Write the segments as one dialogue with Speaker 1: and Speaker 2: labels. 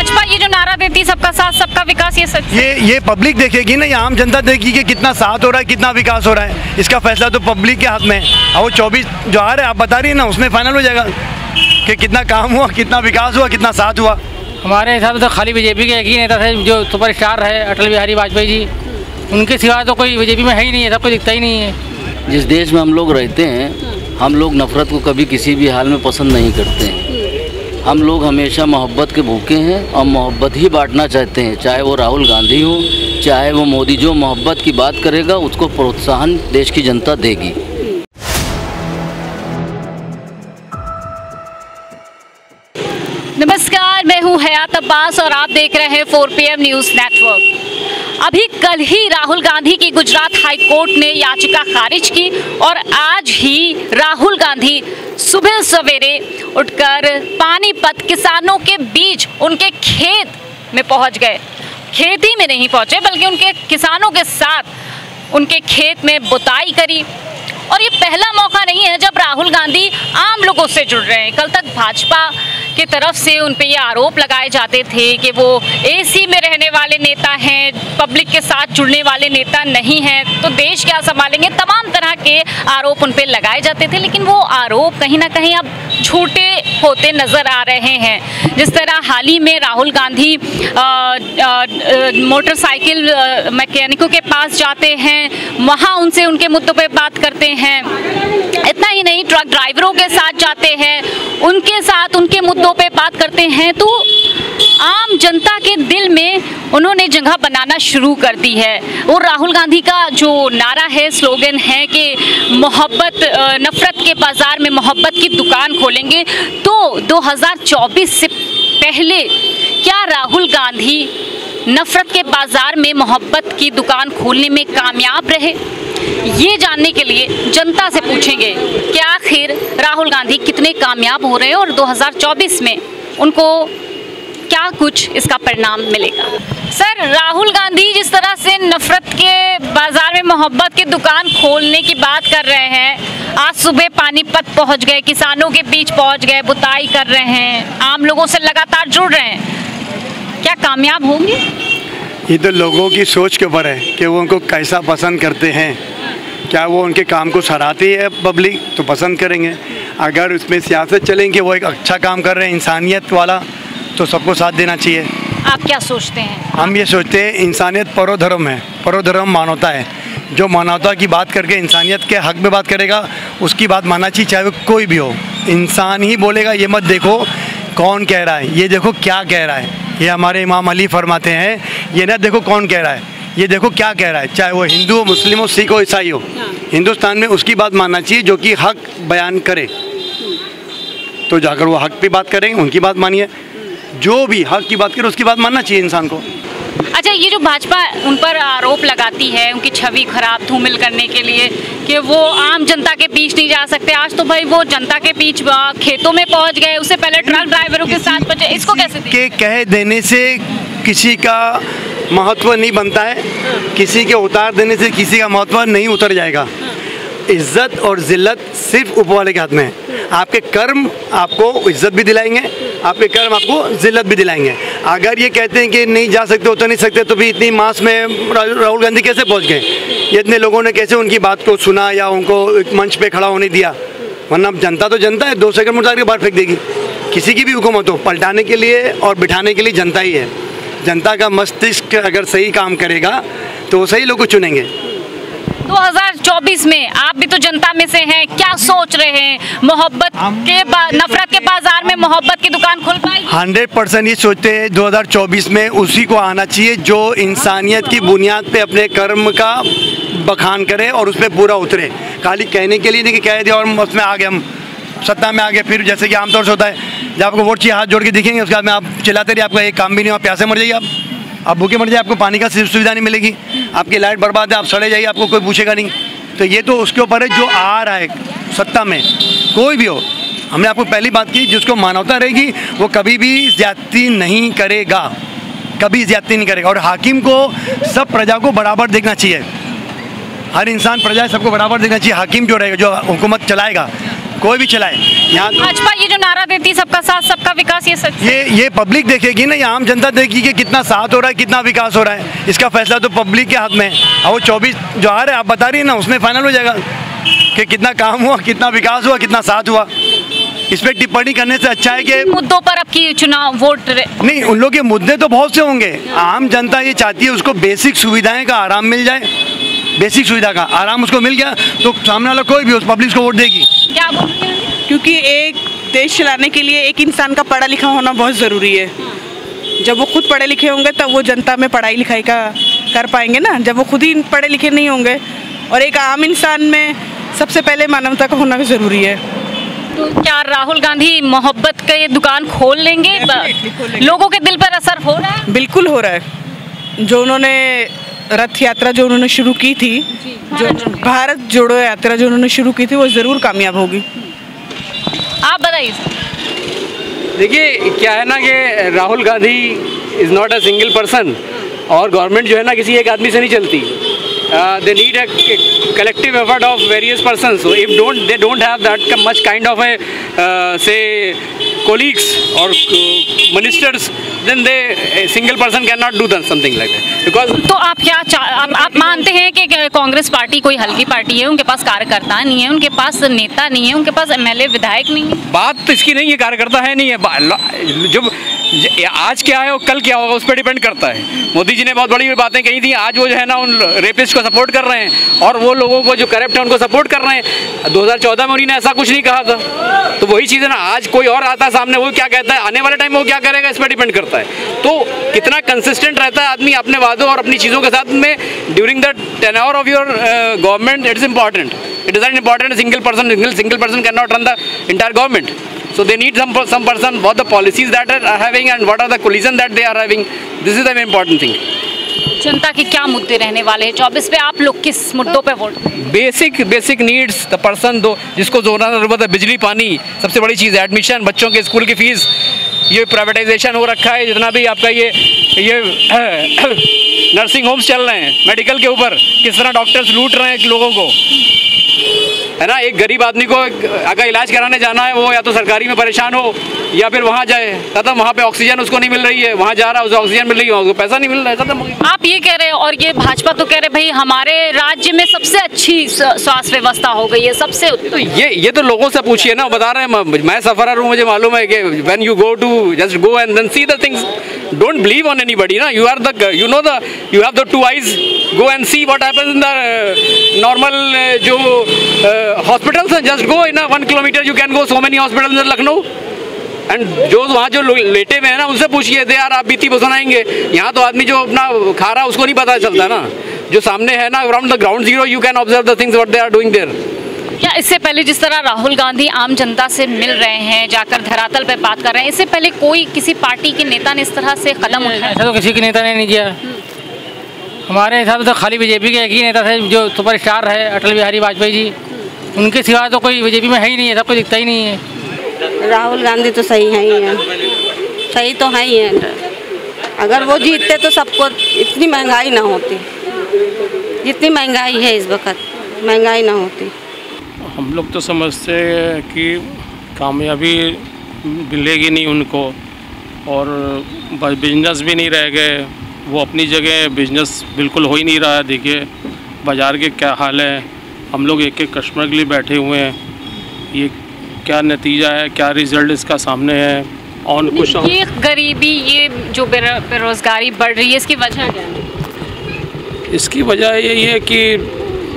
Speaker 1: भाजपा ये जो नारा देती है सबका साथ सबका विकास, ये सच
Speaker 2: ये पब्लिक देखेगी ना, ये आम जनता देखेगी कि कितना साथ हो रहा है, कितना विकास हो रहा है। इसका फैसला तो पब्लिक के हाथ में है। और वो 24 जो आ रहा है आप बता रही है ना, उसमें फाइनल हो जाएगा कि कितना काम हुआ, कितना विकास हुआ, कितना साथ हुआ।
Speaker 3: हमारे हिसाब से तो खाली बीजेपी के एक ही नेता थे जो सुपरस्टार है, अटल बिहारी वाजपेयी जी। उनके सिवा तो कोई बीजेपी में है ही नहीं है, सबको दिखता ही नहीं है।
Speaker 4: जिस देश में हम लोग रहते हैं, हम लोग नफ़रत को कभी किसी भी हाल में पसंद नहीं करते हैं। हम लोग हमेशा मोहब्बत के भूखे हैं और मोहब्बत ही बांटना चाहते हैं। चाहे वो राहुल गांधी हो, चाहे वो मोदी, जो मोहब्बत की बात करेगा उसको प्रोत्साहन देश की जनता देगी।
Speaker 1: नमस्कार, मैं हूं हयात अब्बास और आप देख रहे हैं 4 PM न्यूज़ नेटवर्क। अभी कल ही राहुल गांधी की गुजरात हाई कोर्ट ने याचिका खारिज की और आज ही राहुल गांधी सुबह सवेरे उठकर पानीपत किसानों के बीच उनके खेत में पहुंच गए। खेत ही में नहीं पहुंचे बल्कि उनके किसानों के साथ उनके खेत में बुताई करी। और ये पहला मौका नहीं है जब राहुल गांधी आम लोगों से जुड़ रहे हैं। कल तक भाजपा की तरफ से उन पे ये आरोप लगाए जाते थे कि वो एसी में रहने वाले नेता हैं, पब्लिक के साथ जुड़ने वाले नेता नहीं हैं, तो देश क्या संभालेंगे, तमाम तरह के आरोप उन पे लगाए जाते थे। लेकिन वो आरोप कहीं ना कहीं अब झूठे होते नज़र आ रहे हैं। जिस तरह हाल ही में राहुल गांधी मोटरसाइकिल मैकेनिकों के पास जाते हैं, वहाँ उनसे उनके मुद्दों पे बात करते हैं। इतना ही नहीं, ट्रक ड्राइवरों के साथ जाते हैं, उनके साथ उनके मुद्दों पे बात करते हैं। तो आम जनता के दिल में उन्होंने जगह बनाना शुरू कर दी है। और राहुल गांधी का जो नारा है, स्लोगन है कि मोहब्बत, नफरत के बाजार में मोहब्बत की दुकान खोलेंगे। तो 2024 से पहले क्या राहुल गांधी नफरत के बाजार में मोहब्बत की दुकान खोलने में कामयाब रहे? ये जानने के लिए जनता से पूछेंगे कि आखिर राहुल गांधी कितने कामयाब हो रहे हैं और 2024 में उनको क्या कुछ इसका परिणाम मिलेगा। सर, राहुल गांधी जिस तरह से नफरत के बाजार में मोहब्बत की दुकान खोलने की बात कर रहे हैं, आज सुबह पानीपत पहुंच गए, किसानों के बीच पहुंच गए, बुताई कर रहे हैं, आम लोगों से लगातार जुड़ रहे हैं, क्या कामयाब होंगे?
Speaker 2: ये तो लोगों की सोच के ऊपर है कि वो उनको कैसा पसंद करते हैं। क्या वो उनके काम को सराहती है पब्लिक तो पसंद करेंगे। अगर उसमें सियासत चलेंगे, वो एक अच्छा काम कर रहे हैं इंसानियत वाला, तो सबको साथ देना चाहिए।
Speaker 1: आप क्या सोचते हैं?
Speaker 2: हम ये सोचते हैं इंसानियत परोधर्म है, परोधर्म मानवता है। जो मानवता की बात करके इंसानियत के हक में बात करेगा उसकी बात मानना चाहिए, चाहे वो कोई भी हो। इंसान ही बोलेगा, ये मत देखो कौन कह रहा है, ये देखो क्या कह रहा है। ये हमारे इमाम अली फरमाते हैं, ये ना देखो कौन कह रहा है, ये देखो क्या कह रहा है। चाहे वो हिंदू हो, मुस्लिम हो, सिख हो, ईसाई हो, हिंदुस्तान में उसकी बात मानना चाहिए जो कि हक बयान करे। तो जाकर वो हक पे बात करेंगे, उनकी बात मानिए। जो भी हक की बात करे उसकी बात मानना चाहिए इंसान को।
Speaker 1: अच्छा, ये जो भाजपा उन पर आरोप लगाती है उनकी छवि खराब धूमिल करने के लिए कि वो आम जनता के बीच नहीं जा सकते, आज तो भाई वो जनता के बीच खेतों में पहुंच गए, उससे पहले ट्रक ड्राइवरों के साथ पहुंचे, इसको कैसे
Speaker 2: के कह देने से किसी का महत्व नहीं बनता है, किसी के उतार देने से किसी का महत्व नहीं उतर जाएगा। इज्जत और जिल्लत सिर्फ ऊपर वाले के हाथ में है। आपके कर्म आपको इज्जत भी दिलाएंगे, आपके कर्म आपको जिल्लत भी दिलाएंगे। अगर ये कहते हैं कि नहीं जा सकते, उतर नहीं सकते, तो भी इतनी मास में राहुल गांधी कैसे पहुंच गए? ये इतने लोगों ने कैसे उनकी बात को सुना या उनको एक मंच पे खड़ा होने दिया? वरना जनता तो जनता है, 2 सेकंड में उतार के बाहर फेंक देगी। किसी की भी हुकूमत हो, पलटाने के लिए और बिठाने के लिए जनता ही है। जनता का मस्तिष्क अगर सही काम करेगा तो वो सही लोग को चुनेंगे।
Speaker 1: 2024 में आप भी तो जनता में से हैं, क्या सोच रहे हैं? मोहब्बत के नफरत के बाजार में मोहब्बत की दुकान खुल पाएगी?
Speaker 2: 100% ये सोचते हैं 2024 में उसी को आना चाहिए जो इंसानियत की बुनियाद पे अपने कर्म का बखान करे और उसमें पूरा उतरे। खाली कहने के लिए नहीं कि कह दिया और उसमें आ गए, हम सत्ता में आ गए, फिर जैसे कि आमतौर से होता है जब आपको वोट चाहिए हाथ जोड़ के दिखेंगे, उसके बाद में आप चिल्लाते रहिए, आपका एक काम भी नहीं हो, आप प्यासे मर जाइए, आप भूखे मर जाइए, आपको पानी का सुविधा नहीं मिलेगी, आपकी लाइट बर्बाद है, आप सड़े जाइए, आपको कोई पूछेगा नहीं। तो ये तो उसके ऊपर है जो आ रहा है सत्ता में, कोई भी हो। हमने आपको पहली बात की, जिसको मानवता रहेगी वो कभी भी ज्यादती नहीं करेगा, कभी ज्यादती नहीं करेगा। और हाकिम को सब प्रजा को बराबर देखना चाहिए, हर इंसान प्रजा सबको बराबर देखना चाहिए। हाकिम जो रहेगा, जो हुकूमत चलाएगा, कोई भी चलाए, यहाँ तो
Speaker 1: भाजपा ये जो नारा देती है सबका साथ सबका विकास, ये सच
Speaker 2: ये पब्लिक देखेगी ना, ये आम जनता देखेगी कि कितना साथ हो रहा है, कितना विकास हो रहा है। इसका फैसला तो पब्लिक के हाथ में है। और वो 24 जो आ रहा है, आप बता रही है ना, उसमें फाइनल हो जाएगा कि कितना काम हुआ, कितना विकास हुआ, कितना साथ हुआ। इस पर टिप्पणी करने से अच्छा है कि
Speaker 1: मुद्दों पर आपकी चुनाव वोट
Speaker 2: नहीं, उन लोग के मुद्दे तो बहुत से होंगे। आम जनता ये चाहती है उसको बेसिक सुविधाएं का आराम मिल जाए, बेसिक सुविधा का आराम उसको मिल गया तो सामने वाला कोई भी उस पब्लिक को वोट देगी।
Speaker 1: क्या बोलते हैं?
Speaker 5: क्योंकि एक देश चलाने के लिए एक इंसान का पढ़ा लिखा होना बहुत ज़रूरी है। जब वो खुद पढ़े लिखे होंगे तब वो जनता में पढ़ाई लिखाई का कर पाएंगे ना। जब वो खुद ही पढ़े लिखे नहीं होंगे, और एक आम इंसान में सबसे पहले मानवता का होना भी ज़रूरी है।
Speaker 1: तो क्या राहुल गांधी मोहब्बत का ये दुकान खोल लेंगे? लोगों के दिल पर असर हो रहा है?
Speaker 5: बिल्कुल हो रहा है। जो उन्होंने रथ यात्रा जो उन्होंने शुरू की थी, जो भारत जोड़ो यात्रा जो उन्होंने शुरू की थी, वो ज़रूर कामयाब होगी।
Speaker 1: आप बताइए।
Speaker 6: देखिए क्या है ना कि Rahul Gandhi is not a single person, और गवर्नमेंट जो है ना किसी एक आदमी से नहीं चलती। They need a collective effort of various persons. So if they don't have that much kind of a colleagues or ministers, then a single person cannot do something like that. Because
Speaker 1: तो आप क्या आप मानते हैं कि Congress party कोई हल्की party है? उनके पास कार्यकर्ता नहीं है, उनके पास नेता नहीं है, उनके पास एमएलए विधायक नहीं है।
Speaker 6: बात तो इसकी नहीं है, कार्यकर्ता है नहीं है। जब आज क्या है और कल क्या होगा उस पर डिपेंड करता है। मोदी जी ने बहुत बड़ी बातें कही थी, आज वो जो है ना उन रेपिस्ट को सपोर्ट कर रहे हैं, और वो लोगों को जो करप्ट है उनको सपोर्ट कर रहे हैं। 2014 में उन्होंने ऐसा कुछ नहीं कहा था। तो वही चीज़ है ना, आज कोई और आता है सामने, वो क्या कहता है, आने वाले टाइम में वो क्या करेगा, इस पर डिपेंड करता है। तो कितना कंसिस्टेंट रहता है आदमी अपने वादों और अपनी चीज़ों के साथ में during the tenure of your government, it's important. It is not important single person can not run the entire government. So they need some person, what the policies that are having and what are the collision that they are having. This is the important thing.
Speaker 1: जनता के क्या मुद्दे रहने वाले हैं 24 पे? आप लोग किस मुद्दों पे वोट देंगे?
Speaker 6: बेसिक नीड्स द पर्सन, दो जिसको जरूरत है, बिजली पानी, सबसे बड़ी चीज़ है एडमिशन, बच्चों के स्कूल की फीस। ये प्राइवेटाइजेशन हो रखा है, जितना भी आपका ये नर्सिंग होम्स चल रहे हैं, मेडिकल के ऊपर किस तरह डॉक्टर्स लूट रहे हैं लोगों को, है ना। एक गरीब आदमी को अगर इलाज कराने जाना है, वो या तो सरकारी में परेशान हो या फिर वहाँ जाए, खत्म। वहाँ पे ऑक्सीजन उसको नहीं मिल रही है, वहाँ जा रहा है उसे ऑक्सीजन मिल रही है, उसको पैसा नहीं मिल रहा है, खत्म।
Speaker 1: आप ये कह रहे हैं, और ये भाजपा तो कह रहे भाई हमारे राज्य में सबसे अच्छी स्वास्थ्य व्यवस्था हो गई है, सबसे।
Speaker 6: तो ये तो लोगों से पूछिए ना, बता रहे हैं। मैं सफरर हूँ, मुझे मालूम है कि when you go to just go and then see the things, don't believe on anybody ना। You have the two eyes, go and see what happens in the normal जो हॉस्पिटल्स हैं। Just go in 1 kilometre you can go so many hospitals in Lucknow, and जो वहाँ जो लेटे हुए हैं ना, उनसे पूछिए, दे यार आप बीती सुनाएंगे। यहाँ तो आदमी जो अपना खा रहा है उसको नहीं पता चलता ना, जो सामने है ना, around the ground zero you can observe the things what they are doing there.
Speaker 1: क्या इससे पहले जिस तरह राहुल गांधी आम जनता से मिल रहे हैं, जाकर धरातल पे बात कर रहे हैं, इससे पहले कोई किसी पार्टी के नेता ने इस तरह से कदम उठाया?
Speaker 3: ऐसा तो किसी के नेता ने नहीं किया। हमारे हिसाब से तो खाली बीजेपी के एक ही नेता थे जो सुपरस्टार है, अटल बिहारी वाजपेयी जी। उनके सिवा तो कोई बीजेपी में है ही नहीं है, सब कोई दिखता ही नहीं है।
Speaker 7: राहुल गांधी तो सही है ही है, सही तो है ही है। अगर वो जीतते तो सबको इतनी महंगाई ना होती, जितनी महंगाई है इस वक्त, महंगाई ना होती।
Speaker 8: हम लोग तो समझते हैं कि कामयाबी मिलेगी नहीं उनको, और बिजनेस भी नहीं रह गए। वो अपनी जगह बिजनेस बिल्कुल हो ही नहीं रहा है। देखिए बाज़ार के क्या हाल है, हम लोग एक कस्टमर के लिए बैठे हुए हैं। ये क्या नतीजा है, क्या रिज़ल्ट इसका सामने है। और कुछ
Speaker 1: ये गरीबी, ये जो बेरोज़गारी बढ़ रही है, इसकी वजह क्या है?
Speaker 8: इसकी वजह यही है कि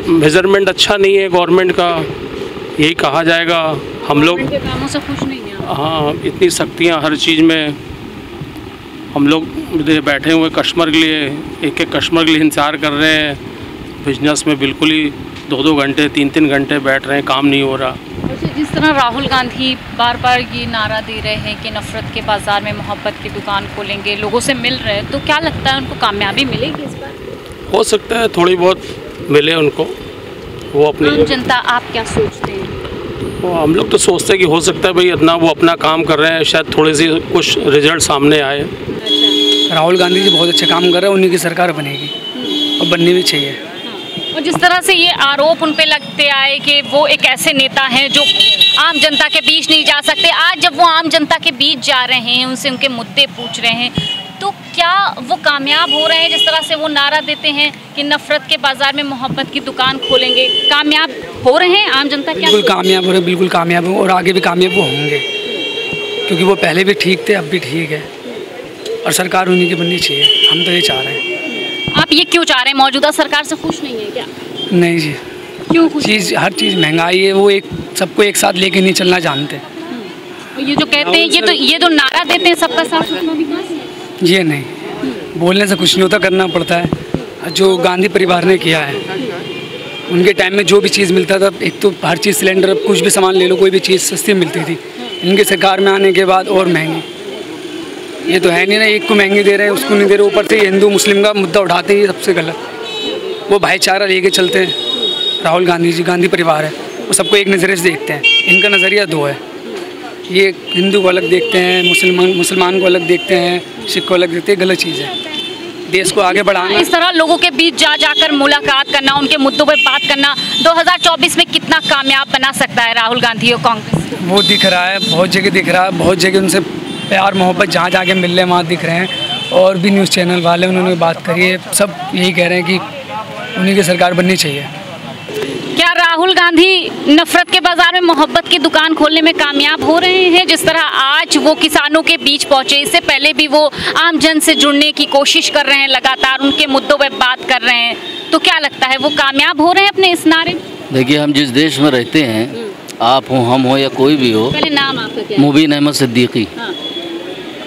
Speaker 8: मेजरमेंट अच्छा नहीं है गवर्नमेंट का, यही कहा जाएगा। हम लोग
Speaker 1: के कामों से खुश नहीं है।
Speaker 8: हाँ, इतनी सख्तियाँ हर चीज़ में। हम लोग बैठे हुए कस्टमर के लिए, एक कस्टमर के लिए इंतज़ार कर रहे हैं। बिजनेस में बिल्कुल ही 2-2 घंटे 3-3 घंटे बैठ रहे हैं, काम नहीं हो रहा।
Speaker 1: जिस तरह राहुल गांधी बार बार ये नारा दे रहे हैं कि नफरत के बाज़ार में मोहब्बत की दुकान खोलेंगे, लोगों से मिल रहे हैं, तो क्या लगता है उनको कामयाबी मिलेगी इस बार?
Speaker 8: हो सकता है थोड़ी बहुत मिले उनको, वो अपनी।
Speaker 1: आम जनता आप क्या सोचते हैं?
Speaker 8: वो हम लोग तो सोचते हैं कि हो सकता है भाई इतना वो अपना काम कर रहे हैं, शायद थोड़े से कुछ रिजल्ट सामने आए।
Speaker 9: राहुल गांधी जी बहुत अच्छे काम कर रहे हैं, उन्हीं की सरकार बनेगी और बननी भी चाहिए।
Speaker 1: और जिस तरह से ये आरोप उन पे लगते आए कि वो एक ऐसे नेता हैं जो आम जनता के बीच नहीं जा सकते। आज जब वो आम जनता के बीच जा रहे हैं, उनसे उनके मुद्दे पूछ रहे हैं, तो क्या वो कामयाब हो रहे हैं? जिस तरह से वो नारा देते हैं कि नफरत के बाजार में मोहब्बत की दुकान खोलेंगे, कामयाब हो रहे हैं आम जनता? क्या
Speaker 9: बिल्कुल कामयाब हो रहे हैं, बिल्कुल कामयाब हो और आगे भी कामयाब वो होंगे, क्योंकि वो पहले भी ठीक थे, अब भी ठीक है और सरकार उन्हीं की बननी चाहिए। हम तो ये चाह रहे हैं।
Speaker 1: आप ये क्यों चाह रहे हैं? मौजूदा सरकार से खुश नहीं है क्या?
Speaker 9: नहीं जी,
Speaker 1: क्यों?
Speaker 9: हर चीज़ महंगाई है, वो सबको एक साथ लेके नहीं चलना जानते।
Speaker 1: ये जो कहते हैं, ये तो नारा देते हैं सबका साथ सबका विकास,
Speaker 9: ये नहीं, बोलने से कुछ नहीं होता, करना पड़ता है। जो गांधी परिवार ने किया है, उनके टाइम में जो भी चीज़ मिलता था, एक तो हर चीज़ सिलेंडर, कुछ भी सामान ले लो, कोई भी चीज़ सस्ती मिलती थी। इनके सरकार में आने के बाद और महंगी। ये तो है नहीं ना, एक को महंगी दे रहे हैं, उसको नहीं दे रहे, ऊपर से हिंदू मुस्लिम का मुद्दा उठाते हैं, ये सबसे गलत। वो भाईचारा लेके चलते हैं। राहुल गांधी जी, गांधी परिवार है, वो सबको एक नज़रिए से देखते हैं। इनका नज़रिया दो है, ये हिंदू को अलग देखते हैं, मुसलमान को अलग देखते हैं, सिख को अलग देखते हैं। गलत चीज़ है। देश को आगे बढ़ाना,
Speaker 1: इस तरह लोगों के बीच जाकर मुलाकात करना, उनके मुद्दों पर बात करना 2024 में कितना कामयाब बना सकता है राहुल गांधी और कांग्रेस?
Speaker 9: वो दिख रहा है, बहुत जगह दिख रहा है, बहुत जगह उनसे प्यार मोहब्बत जहाँ जाके मिल रहे हैं वहाँ दिख रहे हैं। और भी न्यूज़ चैनल वाले उन्होंने बात करी है, सब यही कह रहे हैं कि उन्हीं की सरकार बननी चाहिए।
Speaker 1: क्या राहुल गांधी नफरत के बाजार में मोहब्बत की दुकान खोलने में कामयाब हो रहे हैं? जिस तरह आज वो किसानों के बीच पहुंचे, इससे पहले भी वो आम जन से जुड़ने की कोशिश कर रहे हैं, लगातार उनके मुद्दों पर बात कर रहे हैं, तो क्या लगता है वो कामयाब हो रहे हैं अपने इस नारे?
Speaker 4: देखिए, हम जिस देश में रहते हैं, आप हो, हम हो या कोई भी हो,
Speaker 1: पहले नाम आपका क्या?
Speaker 4: मुबीन अहमद सिद्दीकी।
Speaker 1: हाँ।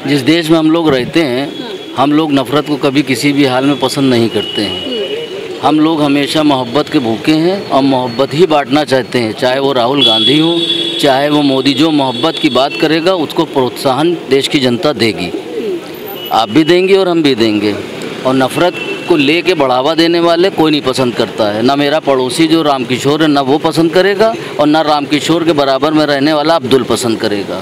Speaker 4: जिस देश में हम लोग रहते हैं, हम लोग नफ़रत को कभी किसी भी हाल में पसंद नहीं करते हैं। हम लोग हमेशा मोहब्बत के भूखे हैं और मोहब्बत ही बांटना चाहते हैं, चाहे वो राहुल गांधी हो, चाहे वो मोदी। जो मोहब्बत की बात करेगा उसको प्रोत्साहन देश की जनता देगी, आप भी देंगे और हम भी देंगे। और नफ़रत को लेके बढ़ावा देने वाले कोई नहीं पसंद करता है। ना मेरा पड़ोसी जो रामकिशोर है, ना वो पसंद करेगा, और ना रामकिशोर के बराबर में रहने वाला अब्दुल पसंद करेगा।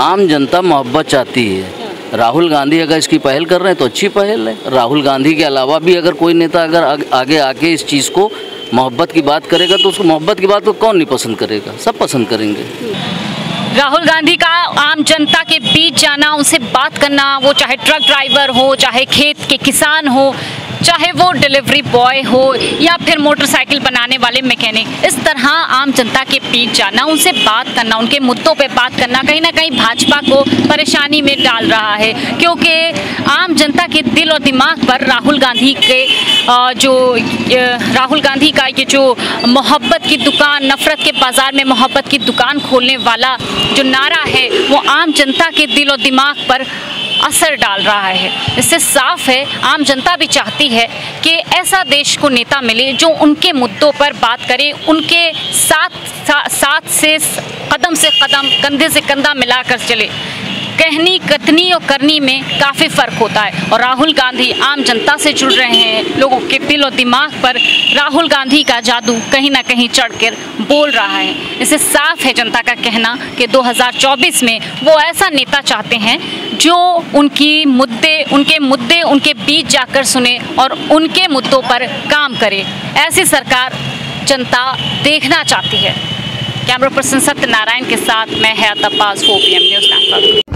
Speaker 4: आम जनता मोहब्बत चाहती है। राहुल गांधी अगर इसकी पहल कर रहे हैं तो अच्छी पहल है। राहुल गांधी के अलावा भी अगर कोई नेता अगर आगे आके इस चीज़ को, मोहब्बत की बात करेगा, तो उसको मोहब्बत की बात को कौन नहीं पसंद करेगा? सब पसंद करेंगे।
Speaker 1: राहुल गांधी का आम जनता के बीच जाना, उनसे बात करना, वो चाहे ट्रक ड्राइवर हो, चाहे खेत के किसान हो, चाहे वो डिलीवरी बॉय हो या फिर मोटरसाइकिल बनाने वाले मैकेनिक, इस तरह आम जनता के बीच जाना, उनसे बात करना, उनके मुद्दों पे बात करना कहीं ना कहीं भाजपा को परेशानी में डाल रहा है। क्योंकि आम जनता के दिल और दिमाग पर राहुल गांधी का ये जो मोहब्बत की दुकान, नफरत के बाजार में मोहब्बत की दुकान खोलने वाला जो नारा है, वो आम जनता के दिल और दिमाग पर असर डाल रहा है। इससे साफ है, आम जनता भी चाहती है कि ऐसा देश को नेता मिले जो उनके मुद्दों पर बात करे, उनके साथ से कदम से कदम, कंधे से कंधा मिलाकर चले। कहनी, कथनी और करनी में काफ़ी फ़र्क होता है और राहुल गांधी आम जनता से जुड़ रहे हैं। लोगों के दिल और दिमाग पर राहुल गांधी का जादू कहीं ना कहीं चढ़कर बोल रहा है। इससे साफ है जनता का कहना कि 2024 में वो ऐसा नेता चाहते हैं जो उनके मुद्दे उनके बीच जाकर सुने और उनके मुद्दों पर काम करे। ऐसी सरकार जनता देखना चाहती है। कैमरा पर्सन सत्यनारायण के साथ मैं हयात अब्बास, OPM न्यूज़ नेटवर्क।